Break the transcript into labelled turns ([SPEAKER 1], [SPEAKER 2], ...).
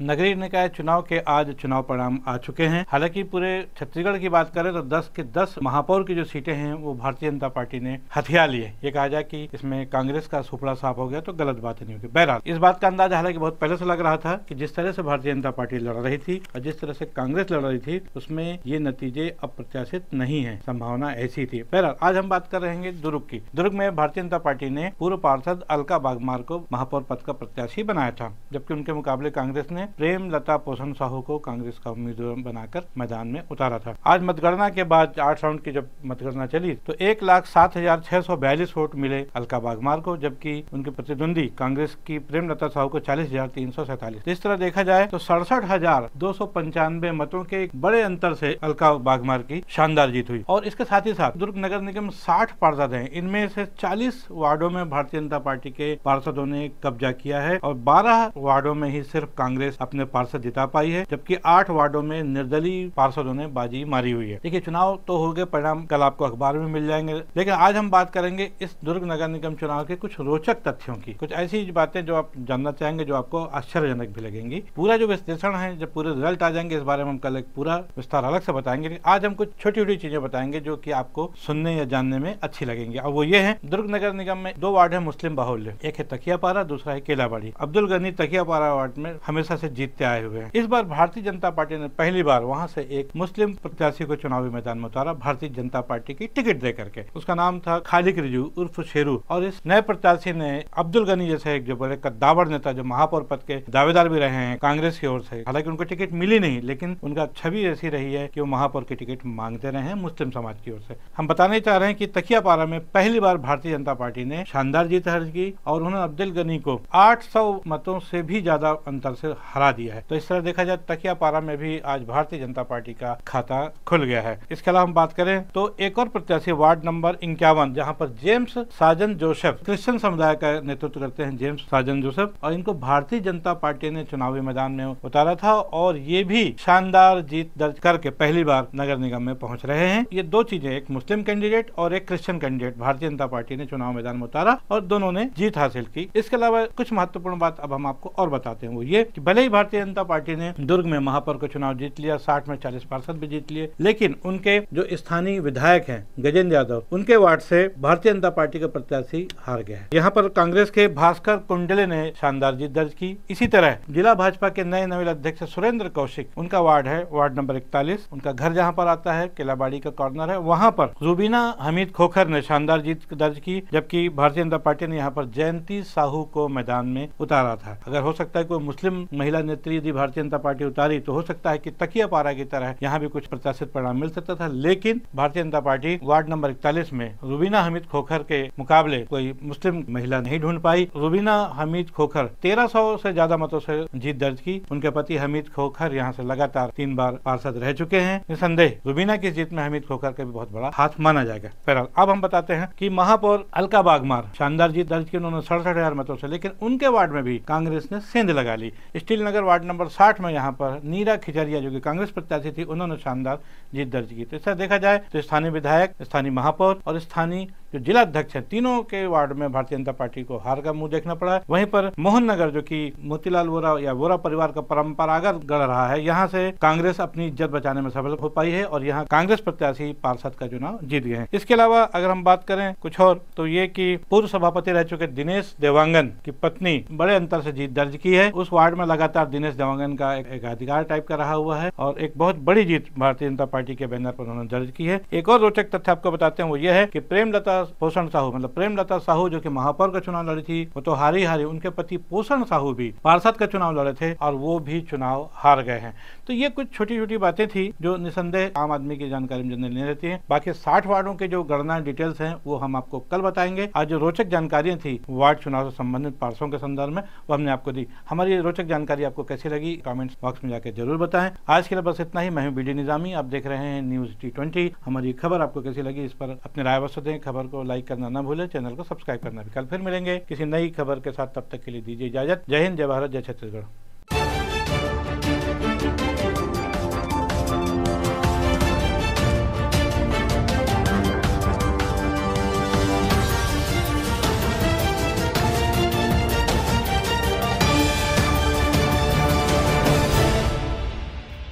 [SPEAKER 1] नगरीय निकाय चुनाव के आज चुनाव परिणाम आ चुके हैं। हालांकि पूरे छत्तीसगढ़ की बात करें तो 10 के 10 महापौर की जो सीटें हैं वो भारतीय जनता पार्टी ने हथिया लिए। ये कहा जाए कि इसमें कांग्रेस का सुपड़ा साफ हो गया तो गलत बात नहीं होगी। बहरहाल इस बात का अंदाजा हालांकि बहुत पहले से लग रहा था कि जिस तरह से भारतीय जनता पार्टी लड़ रही थी और जिस तरह से कांग्रेस लड़ रही थी उसमें ये नतीजे अप्रत्याशित नहीं है, संभावना ऐसी थी। बहरहाल आज हम बात कर रहे हैं दुर्ग की। दुर्ग में भारतीय जनता पार्टी ने पूर्व पार्षद अलका बागमार को महापौर पद का प्रत्याशी बनाया था, जबकि उनके मुकाबले कांग्रेस ने प्रेमलता पोषण साहू को कांग्रेस का उम्मीदवार बनाकर मैदान में उतारा था। आज मतगणना के बाद 8 राउंड की जब मतगणना चली तो 1,07,642 वोट मिले अलका बागमार को, जबकि उनके प्रतिद्वंदी कांग्रेस की प्रेमलता साहू को 40,347। इस तरह देखा जाए तो 67,295 मतों के एक बड़े अंतर से अलका बागमार की शानदार जीत हुई। और इसके साथ ही साथ दुर्ग नगर निगम 60 पार्षद हैं, इनमें से 40 वार्डो में भारतीय जनता पार्टी के पार्षदों ने कब्जा किया है और 12 वार्डो में ही सिर्फ कांग्रेस अपने पार्षद जिता पाई है, जबकि 8 वार्डो में निर्दलीय पार्षदों ने बाजी मारी हुई है। देखिए चुनाव तो हो गए, परिणाम कल आपको अखबार में मिल जाएंगे, लेकिन आज हम बात करेंगे इस दुर्ग नगर निगम चुनाव के कुछ रोचक तथ्यों की, कुछ ऐसी बातें जो आप जानना चाहेंगे जो आपको आश्चर्यजनक भी लगेंगी। पूरा जो विश्लेषण है, जब पूरे रिजल्ट आ जाएंगे इस बारे में हम कल एक पूरा विस्तार अलग से बताएंगे। आज हम कुछ छोटी छोटी चीजें बताएंगे जो कि आपको सुनने या जानने में अच्छी लगेंगी। और वो ये है, दुर्ग नगर निगम में 2 वार्ड है मुस्लिम बाहुल्य, एक है तकियापारा, दूसरा है केलाबाड़ी। अब्दुल गनी तकियापारा वार्ड में हमेशा से जीतते आए हुए हैं। इस बार भारतीय जनता पार्टी ने पहली बार वहां से एक मुस्लिम प्रत्याशी को चुनावी मैदान में उतारा, भारतीय जनता पार्टी की टिकट दे करके। उसका नाम था खालिक रिजू उर्फ शेरू। और इस नए प्रत्याशी ने अब्दुल गनी जैसे एक जो बड़े कद्दावर नेता जो महापौर पद के दावेदार भी रहे हैं कांग्रेस की ओर से, हालांकि उनको टिकट मिली नहीं, लेकिन उनका छवि ऐसी रही है कि वो महापौर की टिकट मांगते रहे हैं मुस्लिम समाज की ओर से। हम बताने चाह रहे हैं कि तकियापारा में पहली बार भारतीय जनता पार्टी ने शानदार जीत दर्ज की और उन्होंने अब्दुल गनी को 800 मतों से भी ज्यादा अंतर से हरा दिया है। तो इस तरह देखा जाए तकियापारा में भी आज भारतीय जनता पार्टी का खाता खुल गया है। इसके अलावा हम बात करें तो एक और प्रत्याशी वार्ड नंबर 51, जहां पर जेम्स साजन जोसेफ क्रिश्चियन समुदाय का नेतृत्व करते हैं, जेम्स साजन जोसेफ, और इनको भारतीय जनता पार्टी ने चुनावी मैदान में उतारा था और ये भी शानदार जीत दर्ज करके पहली बार नगर निगम में पहुंच रहे हैं। ये 2 चीजें, एक मुस्लिम कैंडिडेट और एक Christian candidate Bharatiya Janata party ने चुनाव मैदान में उतारा और दोनों ने जीत हासिल की। इसके अलावा कुछ महत्वपूर्ण बात अब हम आपको और बताते हैं, वो ये कि भले ही भारतीय जनता पार्टी ने दुर्ग में महापौर का चुनाव जीत लिया, 60 में 40 पार्षद भी जीत लिए, लेकिन उनके जो स्थानीय विधायक हैं गजेंद्र यादव, उनके वार्ड से भारतीय जनता पार्टी का प्रत्याशी हार गया है। यहाँ पर कांग्रेस के भास्कर कुंडले ने शानदार जीत दर्ज की। इसी तरह जिला भाजपा के नए नवीन अध्यक्ष सुरेंद्र कौशिक, उनका वार्ड है वार्ड नंबर 41, उनका घर जहाँ पर आता है केलाबाड़ी का कॉर्नर है, वहाँ पर रूबीना हमीद खोखर ने शानदार जीत दर्ज की, जबकि भारतीय जनता पार्टी ने यहाँ पर जयंती साहू को मैदान में उतारा था। अगर हो सकता है कोई मुस्लिम महिला नेत्री यदि भारतीय जनता पार्टी उतारी तो हो सकता है कि तकियापारा की तरह यहाँ भी कुछ प्रत्याशित परिणाम मिल सकता था, लेकिन Bharatiya Janata party ward number 41 में रूबीना हमीद खोखर के मुकाबले कोई मुस्लिम महिला नहीं ढूंढ पाई। रूबीना हमीद खोखर 1300 से ज्यादा मतों से जीत दर्ज की। उनके पति हमीद खोखर यहाँ से लगातार 3 बार पार्षद रह चुके हैं। निसंदेह रूबीना की जीत में हमीद खोखर का भी बहुत बड़ा हाथ माना जाएगा। फिलहाल अब हम बताते हैं कि महापौर अलका बागमार शानदार जीत दर्ज की उन्होंने 67,000 मतों से, लेकिन उनके वार्ड में भी कांग्रेस ने सेंध लगा ली। स्टील नगर वार्ड नंबर 60 में यहाँ पर नीरा खिचरिया जो कि कांग्रेस प्रत्याशी थी, उन्होंने शानदार जीत दर्ज की। तो इस तरह देखा जाए तो स्थानीय विधायक, स्थानीय महापौर और स्थानीय जो जिला अध्यक्ष है, तीनों के वार्ड में भारतीय जनता पार्टी को हार का मुंह देखना पड़ा है। वहीं पर मोहन नगर जो कि मोतीलाल वोरा या वोरा परिवार का परंपरागत गढ़ रहा है, यहाँ से कांग्रेस अपनी इज्जत बचाने में सफल हो पाई है और यहाँ कांग्रेस प्रत्याशी पार्षद का चुनाव जीत गए हैं। इसके अलावा अगर हम बात करें कुछ और तो ये कि पूर्व सभापति रह चुके दिनेश देवांगन की पत्नी बड़े अंतर से जीत दर्ज की है। उस वार्ड में लगातार दिनेश देवांगन का एक अधिकार टाइप का रहा हुआ है और एक बहुत बड़ी जीत भारतीय जनता पार्टी के बैनर पर उन्होंने दर्ज की है। एक और रोचक तथ्य आपको बताते हैं, वो ये है कि प्रेमलता पोषण साहू, मतलब प्रेमलता साहू जो कि महापौर का चुनाव लड़ी थी, वो तो हारी, उनके पति पोषण साहू भी पार्षद का चुनाव लड़े थे और वो भी चुनाव हार गए हैं। तो ये कुछ छोटी छोटी बातें थी जो निसंदेह आम आदमी की जानकारी में लेनी रहती है। बाकी 60 वार्डों के जो गणना डिटेल्स हैं वो हम आपको कल बताएंगे। आज जो रोचक जानकारियां थी वार्ड चुनाव से संबंधित पार्षदों के संदर्भ में वो हमने आपको दी। हमारी ये रोचक जानकारी आपको कैसी लगी कमेंट्स बॉक्स में जाकर जरूर बताएं। आज के लिए बस इतना ही। मैं हूं बीडी निजामी, आप देख रहे हैं न्यूज T20। हमारी खबर आपको कैसी लगी इस पर अपने राय अवश्य दें। खबर को लाइक करना न भूलें, चैनल को सब्सक्राइब करना भी। कल फिर मिलेंगे किसी नई खबर के साथ, तब तक के लिए दीजिए इजाजत। जय हिंद, जय भारत, जय छत्तीसगढ़।